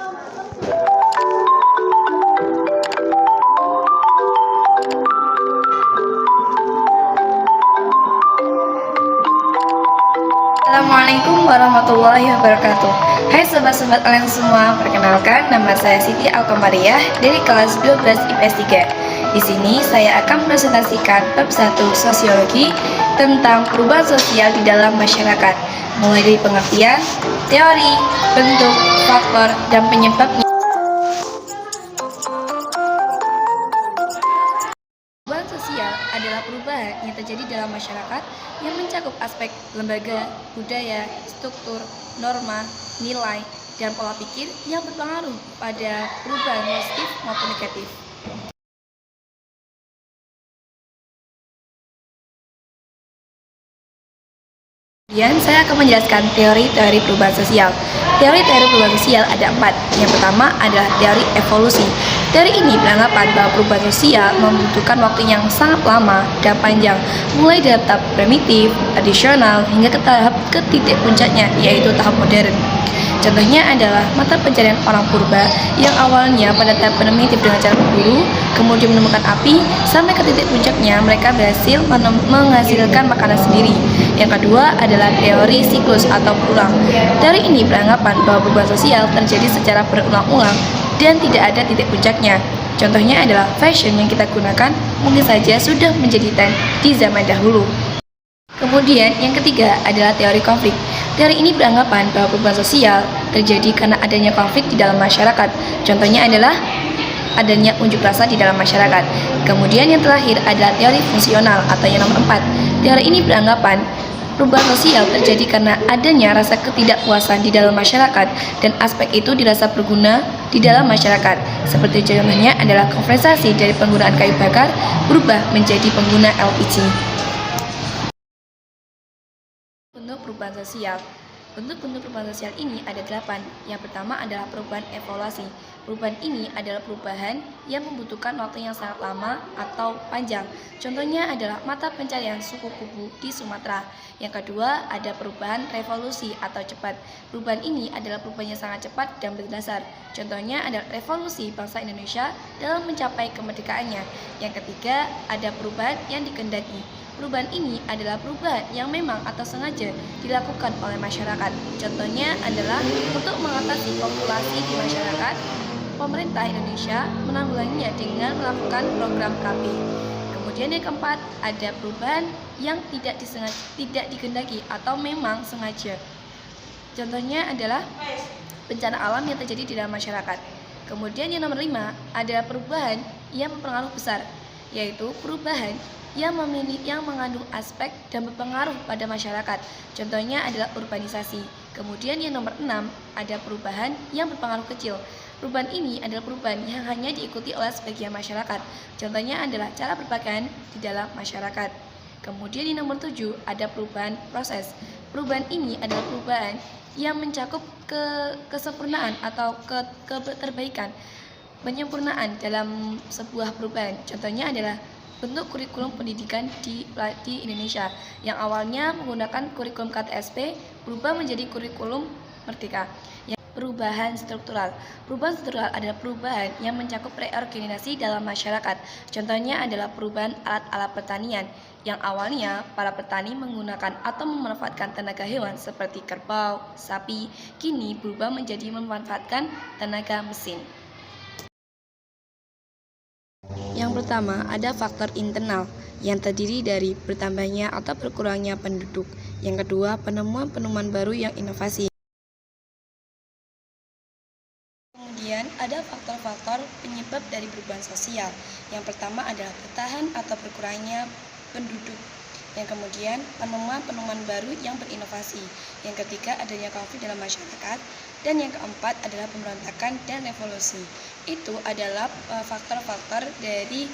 Assalamualaikum warahmatullahi wabarakatuh. Hai sobat-sobat kalian semua, perkenalkan nama saya Siti Alkomariah dari kelas 12 IPS 3. Di sini saya akan presentasikan bab 1 sosiologi tentang perubahan sosial di dalam masyarakat, mulai dari pengertian, teori, bentuk, faktor, dan penyebabnya. Perubahan sosial adalah perubahan yang terjadi dalam masyarakat yang mencakup aspek lembaga, budaya, struktur, norma, nilai, dan pola pikir yang berpengaruh pada perubahan positif maupun negatif. Kemudian saya akan menjelaskan teori-teori perubahan sosial. Teori-teori perubahan sosial ada 4. Yang pertama adalah teori evolusi. Teori ini beranggapan bahwa perubahan sosial membutuhkan waktu yang sangat lama dan panjang, mulai dari tahap primitif, tradisional, hingga ke titik puncaknya, yaitu tahap modern. Contohnya adalah mata pencarian orang purba yang awalnya pada tahap primitif dengan cara berburu, kemudian menemukan api, sampai ke titik puncaknya mereka berhasil menghasilkan makanan sendiri. Yang kedua adalah teori siklus atau berulang. Teori ini beranggapan bahwa perubahan sosial terjadi secara berulang-ulang dan tidak ada titik puncaknya. Contohnya adalah fashion yang kita gunakan mungkin saja sudah menjadi tren di zaman dahulu. Kemudian yang ketiga adalah teori konflik. Teori ini beranggapan bahwa perubahan sosial terjadi karena adanya konflik di dalam masyarakat. Contohnya adalah adanya unjuk rasa di dalam masyarakat. Kemudian yang terakhir adalah teori fungsional atau yang nomor 4. Teori ini beranggapan perubahan sosial terjadi karena adanya rasa ketidakpuasan di dalam masyarakat dan aspek itu dirasa berguna di dalam masyarakat. Seperti contohnya adalah konversasi dari penggunaan kayu bakar berubah menjadi pengguna LPG. Bentuk perubahan sosial. Bentuk-bentuk perubahan sosial ini ada 8. Yang pertama adalah perubahan evaluasi. Perubahan ini adalah perubahan yang membutuhkan waktu yang sangat lama atau panjang. Contohnya adalah mata pencarian suku Kubu di Sumatera. Yang kedua ada perubahan revolusi atau cepat. Perubahan ini adalah perubahan yang sangat cepat dan berdasar. Contohnya adalah revolusi bangsa Indonesia dalam mencapai kemerdekaannya. Yang ketiga ada perubahan yang dikehendaki. Perubahan ini adalah perubahan yang memang atau sengaja dilakukan oleh masyarakat. Contohnya adalah untuk mengatasi populasi di masyarakat, pemerintah Indonesia menanggulanginya dengan melakukan program KB. Kemudian yang keempat, ada perubahan yang tidak dikehendaki atau memang sengaja. Contohnya adalah bencana alam yang terjadi di dalam masyarakat. Kemudian yang nomor 5, ada perubahan yang berpengaruh besar, yaitu perubahan yang mengandung aspek dan berpengaruh pada masyarakat. Contohnya adalah urbanisasi. Kemudian yang nomor 6, ada perubahan yang berpengaruh kecil. Perubahan ini adalah perubahan yang hanya diikuti oleh sebagian masyarakat. Contohnya adalah cara berpakaian di dalam masyarakat. Kemudian yang nomor 7, ada perubahan proses. Perubahan ini adalah perubahan yang mencakup kesempurnaan atau keterbaikan, penyempurnaan dalam sebuah perubahan. Contohnya adalah bentuk kurikulum pendidikan di Indonesia yang awalnya menggunakan kurikulum KTSP berubah menjadi kurikulum Merdeka. Perubahan struktural. Perubahan struktural adalah perubahan yang mencakup reorganisasi dalam masyarakat. Contohnya adalah perubahan alat-alat pertanian yang awalnya para petani menggunakan atau memanfaatkan tenaga hewan seperti kerbau, sapi, kini berubah menjadi memanfaatkan tenaga mesin. Yang pertama, ada faktor internal yang terdiri dari bertambahnya atau berkurangnya penduduk. Yang kedua, penemuan-penemuan baru yang inovasi. Kemudian, ada faktor-faktor penyebab dari perubahan sosial. Yang pertama adalah bertahan atau berkurangnya penduduk. Yang kemudian, penemuan-penemuan baru yang berinovasi. Yang ketiga, adanya konflik dalam masyarakat. Dan yang keempat adalah pemberontakan dan revolusi. Itu adalah faktor-faktor dari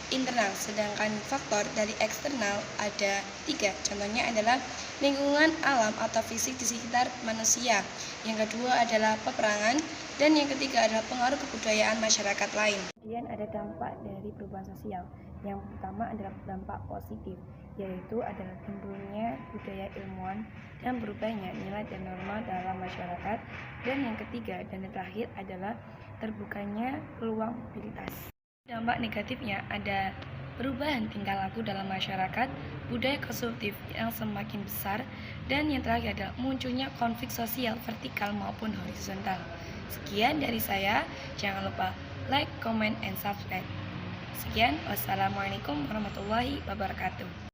internal, sedangkan faktor dari eksternal ada 3. Contohnya adalah lingkungan alam atau fisik di sekitar manusia. Yang kedua adalah peperangan, dan yang ketiga adalah pengaruh kebudayaan masyarakat lain. Kemudian ada dampak dari perubahan sosial. Yang pertama adalah dampak positif, yaitu adalah timbulnya budaya ilmuwan dan berubahnya nilai dan norma dalam masyarakat. Dan yang ketiga dan yang terakhir adalah terbukanya peluang mobilitas. Dampak negatifnya ada perubahan tingkah laku dalam masyarakat, budaya konsumtif yang semakin besar, dan yang terakhir adalah munculnya konflik sosial vertikal maupun horizontal. Sekian dari saya, jangan lupa like, comment, and subscribe. Sekian, wassalamualaikum warahmatullahi wabarakatuh.